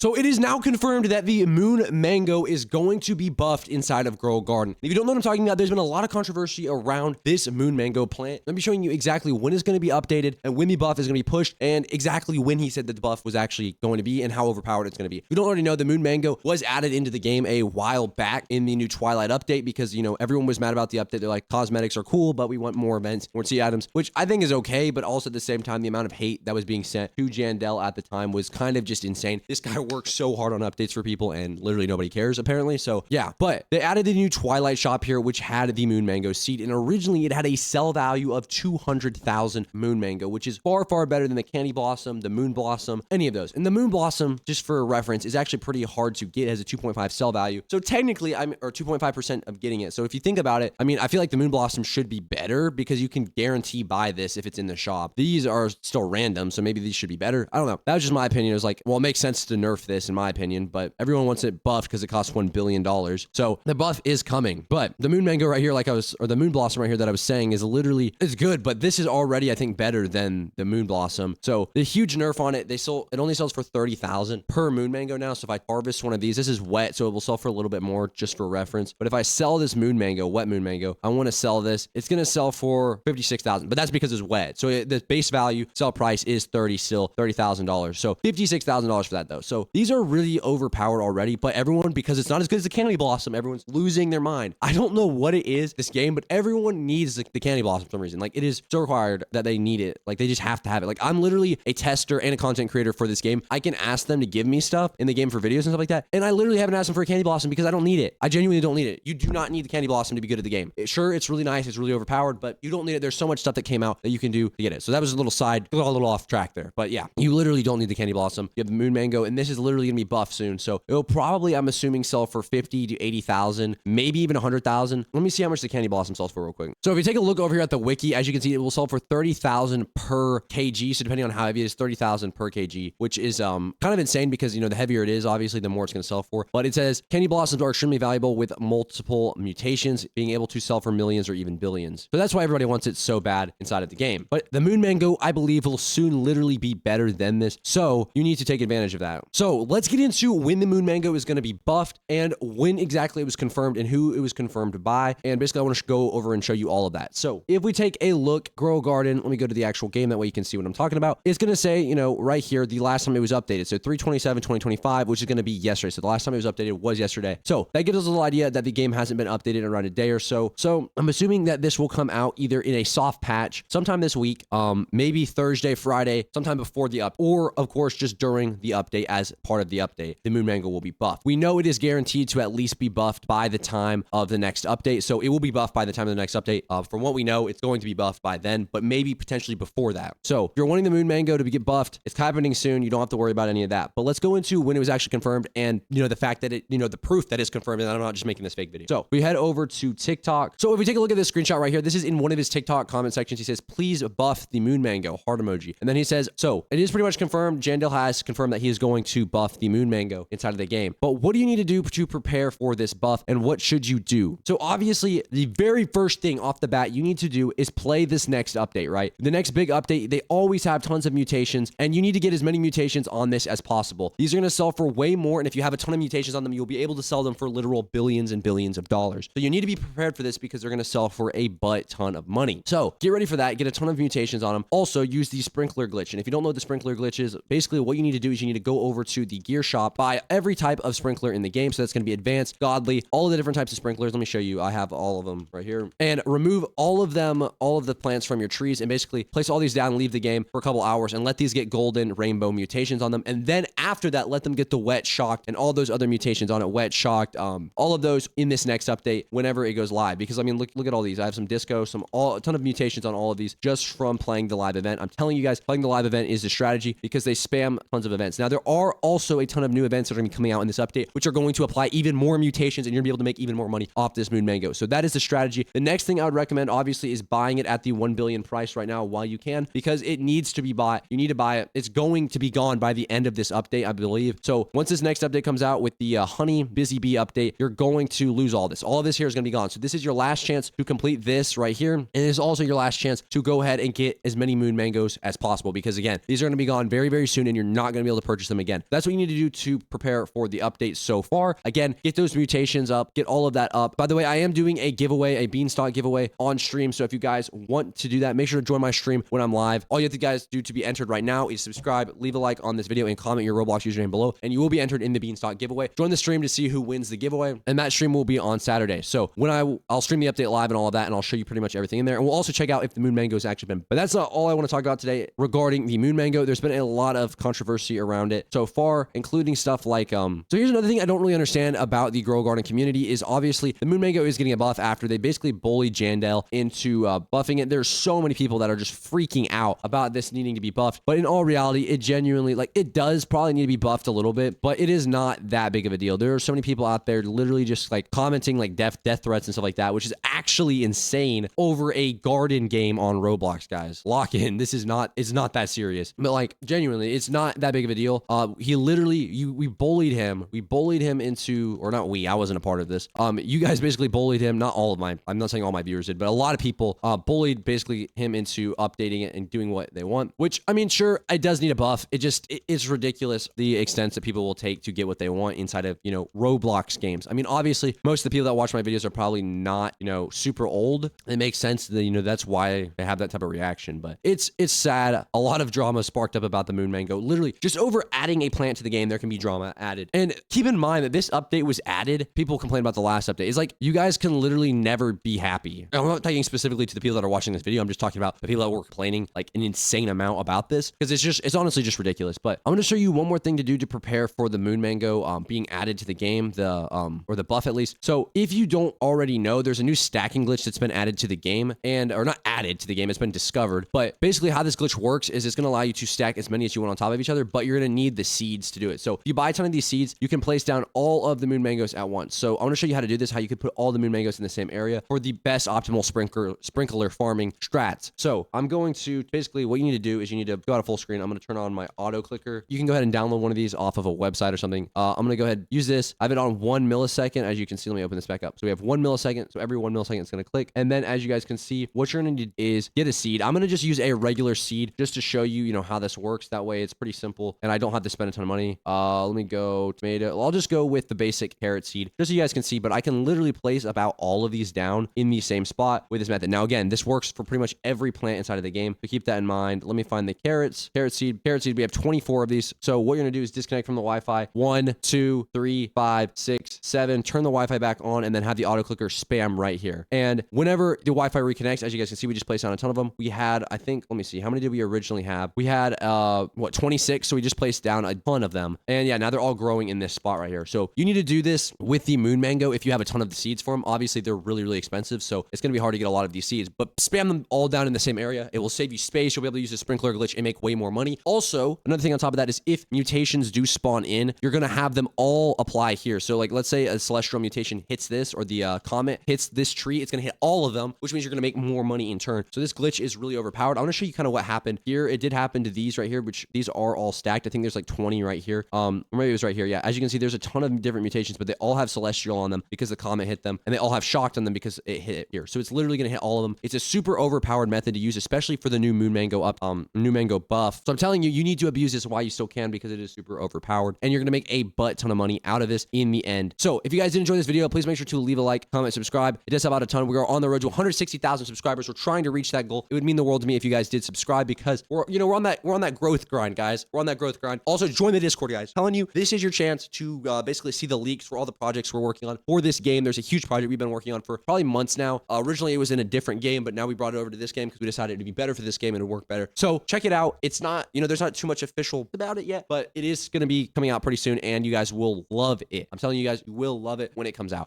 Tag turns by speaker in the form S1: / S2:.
S1: So it is now confirmed that the moon mango is going to be buffed inside of Grow Garden. If you don't know what I'm talking about, there's been a lot of controversy around this moon mango plant. Let me showing you exactly when it's going to be updated and when the buff is going to be pushed and exactly when he said that the buff was actually going to be and how overpowered it's going to be. If you don't already know, the moon mango was added into the game a while back in the new Twilight update because, you know, everyone was mad about the update. They're like, cosmetics are cool, but we want more events, more sea items, which I think is okay, but also at the same time, the amount of hate that was being sent to Jandel at the time was kind of just insane. This guy works so hard on updates for people and literally nobody cares apparently. So yeah, but they added the new Twilight shop here, which had the moon mango seed. And originally it had a sell value of 200,000 moon mango, which is far, far better than the candy blossom, the moon blossom, any of those. And the moon blossom, just for reference, is actually pretty hard to get as a 2.5 sell value. So technically or 2.5% of getting it. So if you think about it, I mean, I feel like the moon blossom should be better because you can guarantee buy this if it's in the shop. These are still random. So maybe these should be better. I don't know. That was just my opinion. It was like, well, it makes sense to nerf this in my opinion, but everyone wants it buffed because it costs $1 billion. So the buff is coming, but the moon mango right here, or the moon blossom right here that I was saying is literally, it's good, but this is already, I think, better than the moon blossom. So the huge nerf on it, it only sells for 30,000 per moon mango now. So if I harvest one of these, this is wet, so it will sell for a little bit more just for reference. But if I sell this moon mango, wet moon mango, I want to sell this, it's going to sell for 56,000, but that's because it's wet. So the base value sell price is $30,000. So $56,000 for that though. So these are really overpowered already, but everyone, because it's not as good as the candy blossom, everyone's losing their mind. I don't know what it is, this game, but everyone needs the candy blossom for some reason. Like, it is so required that they need it. Like, they just have to have it. Like, I'm literally a tester and a content creator for this game. I can ask them to give me stuff in the game for videos and stuff like that, and I literally haven't asked them for a candy blossom because I don't need it. I genuinely don't need it. You do not need the candy blossom to be good at the game. Sure, it's really nice, it's really overpowered, but you don't need it. There's so much stuff that came out that you can do to get it. So that was a little off track there. But yeah, you literally don't need the candy blossom. You have the moon mango, and this is literally gonna be buffed soon. So it'll probably, I'm assuming, sell for 50 to 80,000, maybe even 100,000. Let me see how much the candy blossom sells for real quick. So if you take a look over here at the wiki, as you can see, it will sell for 30,000 per kg. So depending on how heavy it is, 30,000 per kg, which is kind of insane because, you know, the heavier it is, obviously, the more it's going to sell for. But it says candy blossoms are extremely valuable with multiple mutations, being able to sell for millions or even billions. So that's why everybody wants it so bad inside of the game. But the moon mango, I believe, will soon literally be better than this. So you need to take advantage of that. So let's get into when the moon mango is going to be buffed and when exactly it was confirmed and who it was confirmed by. And basically, I want to go over and show you all of that. So if we take a look, Grow Garden, let me go to the actual game. That way you can see what I'm talking about. It's going to say, you know, right here, the last time it was updated. So 3/27/2025, which is going to be yesterday. So the last time it was updated was yesterday. So that gives us a little idea that the game hasn't been updated in around a day or so. So I'm assuming that this will come out either in a soft patch sometime this week, maybe Thursday, Friday, sometime before the or of course, just during the update as part of the update, the moon mango will be buffed. We know it is guaranteed to at least be buffed by the time of the next update. So it will be buffed by the time of the next update. From what we know, it's going to be buffed by then, but maybe potentially before that. So if you're wanting the moon mango to get buffed, it's happening soon. You don't have to worry about any of that. But let's go into when it was actually confirmed and, you know, the fact that it, you know, the proof that it's confirmed, and I'm not just making this fake video. So we head over to TikTok. So if we take a look at this screenshot right here, this is in one of his TikTok comment sections. He says, please buff the moon mango, heart emoji. And then he says, so it is pretty much confirmed. Jandel has confirmed that he is going to buff the moon mango inside of the game. But what do you need to do to prepare for this buff, and what should you do? So obviously, the very first thing off the bat you need to do is play this next update, right? The next big update, they always have tons of mutations, and you need to get as many mutations on this as possible. These are going to sell for way more, and if you have a ton of mutations on them, you'll be able to sell them for literal billions and billions of dollars. So you need to be prepared for this because they're going to sell for a butt ton of money. So get ready for that. Get a ton of mutations on them. Also, use the sprinkler glitch. And if you don't know what the sprinkler glitch is, basically what you need to do is you need to go over to the gear shop, buy every type of sprinkler in the game. So that's going to be advanced, godly, all of the different types of sprinklers. Let me show you. I have all of them right here. And remove all of them, all of the plants from your trees, and basically place all these down, leave the game for a couple hours, and let these get golden rainbow mutations on them. And then after that, let them get the wet shocked and all those other mutations on it, wet shocked, all of those in this next update whenever it goes live. Because I mean, look at all these. I have some disco, a ton of mutations on all of these just from playing the live event. I'm telling you guys, playing the live event is the strategy because they spam tons of events. Now, there are also a ton of new events that are going to be coming out in this update, which are going to apply even more mutations, and you're going to be able to make even more money off this moon mango. So that is the strategy. The next thing I would recommend, obviously, is buying it at the 1 billion price right now while you can, because it needs to be bought. You need to buy it. It's going to be gone by the end of this update, I believe. So once this next update comes out with the honey busy bee update, you're going to lose all this. All of this here is going to be gone. So this is your last chance to complete this right here. And it is also your last chance to go ahead and get as many moon mangoes as possible, because again, these are going to be gone very, very soon, and you're not going to be able to purchase them again. That's what you need to do to prepare for the update so far. Again, get those mutations up, get all of that up. By the way, I am doing a giveaway, a beanstalk giveaway on stream. So if you guys want to do that, make sure to join my stream when I'm live. All you have to guys do to be entered right now is subscribe, leave a like on this video, and comment your Roblox username below, and you will be entered in the beanstalk giveaway. Join the stream to see who wins the giveaway, and that stream will be on Saturday. So when I'll stream the update live and all of that, and I'll show you pretty much everything in there, and we'll also check out if the moon mango has actually been. But that's not all I want to talk about today regarding the moon mango. There's been a lot of controversy around it so far, including stuff like so here's another thing I don't really understand about the Grow Garden community is obviously the moon mango is getting a buff after they basically bullied Jandel into buffing it. There's so many people that are just freaking out about this needing to be buffed, but in all reality, it genuinely, like, it does probably need to be buffed a little bit, but it is not that big of a deal. There are so many people out there literally just like commenting like death threats and stuff like that, which is actually insane over a garden game on Roblox, guys. Lock in. This is not, it's not that serious, but like genuinely, it's not that big of a deal. He literally, we bullied him. We bullied him into, or not we, I wasn't a part of this. You guys basically bullied him. Not all of my, I'm not saying all my viewers did, but a lot of people bullied basically him into updating it and doing what they want, which, I mean, sure, it does need a buff. It's ridiculous the extent that people will take to get what they want inside of, you know, Roblox games. I mean, obviously, most of the people that watch my videos are probably not, you know, super old. It makes sense that, you know, that's why they have that type of reaction, but it's sad. A lot of drama sparked up about the moon mango. Literally, just over adding a plant to the game, there can be drama added. And keep in mind that this update was added. People complain about the last update. It's like, you guys can literally never be happy. I'm not talking specifically to the people that are watching this video. I'm just talking about the people that were complaining like an insane amount about this, because it's honestly just ridiculous. But I'm going to show you one more thing to do to prepare for the moon mango being added to the game, or the buff at least. So if you don't already know, there's a new stacking glitch that's been added to the game, or not added to the game, it's been discovered. But basically how this glitch works is it's going to allow you to stack as many as you want on top of each other, but you're going to need the seeds to do it. So if you buy a ton of these seeds, you can place down all of the moon mangoes at once. So I want to show you how to do this, how you could put all the moon mangoes in the same area for the best optimal sprinkler farming strats. So I'm going to, basically what you need to do is you need to go out of full screen. I'm going to turn on my auto clicker. You can go ahead and download one of these off of a website or something. I'm going to go ahead and use this. I have it on 1 millisecond. As you can see, let me open this back up. So we have 1 millisecond. So every 1 millisecond it's going to click. And then as you guys can see, what you're going to do is get a seed. I'm going to just use a regular seed just to show you, you know, how this works. That way it's pretty simple and I don't have to spend a ton of money. Let me go tomato. I'll just go with the basic carrot seed just so you guys can see, but I can literally place about all of these down in the same spot with this method. Now, again, this works for pretty much every plant inside of the game. So keep that in mind. Let me find the carrot seed. We have 24 of these. So what you're going to do is disconnect from the Wi-Fi. 1, 2, 3, 5, 6, 7. Turn the Wi-Fi back on and then have the auto clicker spam right here. And whenever the Wi-Fi reconnects, as you guys can see, we just placed down a ton of them. We had, I think, let me see, how many did we originally have? We had, 26. So we just placed down a ton of them. And yeah, now they're all growing in this spot right here. So you need to do this with the moon mango if you have a ton of the seeds for them. Obviously, they're really, really expensive. So it's going to be hard to get a lot of these seeds, but spam them all down in the same area. It will save you space. You'll be able to use the sprinkler glitch and make way more money. Also, another thing on top of that is if mutations do spawn in, you're going to have them all apply here. So like, let's say a celestial mutation hits this, or the comet hits this tree, it's going to hit all of them, which means you're going to make more money in turn. So this glitch is really overpowered. I want to show you kind of what happened here. It did happen to these right here, which these are all stacked. I think there's like 20 right here. Or maybe it was right here. Yeah. As you can see, there's a ton of different mutations, but they all have celestial on them because the comet hit them, and they all have shocked on them because it hit it here. So it's literally going to hit all of them. It's a super overpowered method to use, especially for the new moon mango buff. So I'm telling you, you need to abuse this while you still can, because it is super overpowered, and you're going to make a butt ton of money out of this in the end. So if you guys did enjoy this video, please make sure to leave a like, comment, subscribe. It does help out a ton. We are on the road to 160,000 subscribers. We're trying to reach that goal. It would mean the world to me if you guys did subscribe, because we're on that growth grind, guys. We're on that growth grind. Also, join the Discord, guys. I'm telling you, this is your chance to basically see the leaks for all the projects we're working on for this game. There's a huge project we've been working on for probably months now. Originally, it was in a different game, but now we brought it over to this game because we decided it would be better for this game and it would work better. So check it out. It's not, there's not too much official about it yet, but it is going to be coming out pretty soon, and you guys will love it. I'm telling you guys, you will love it when it comes out.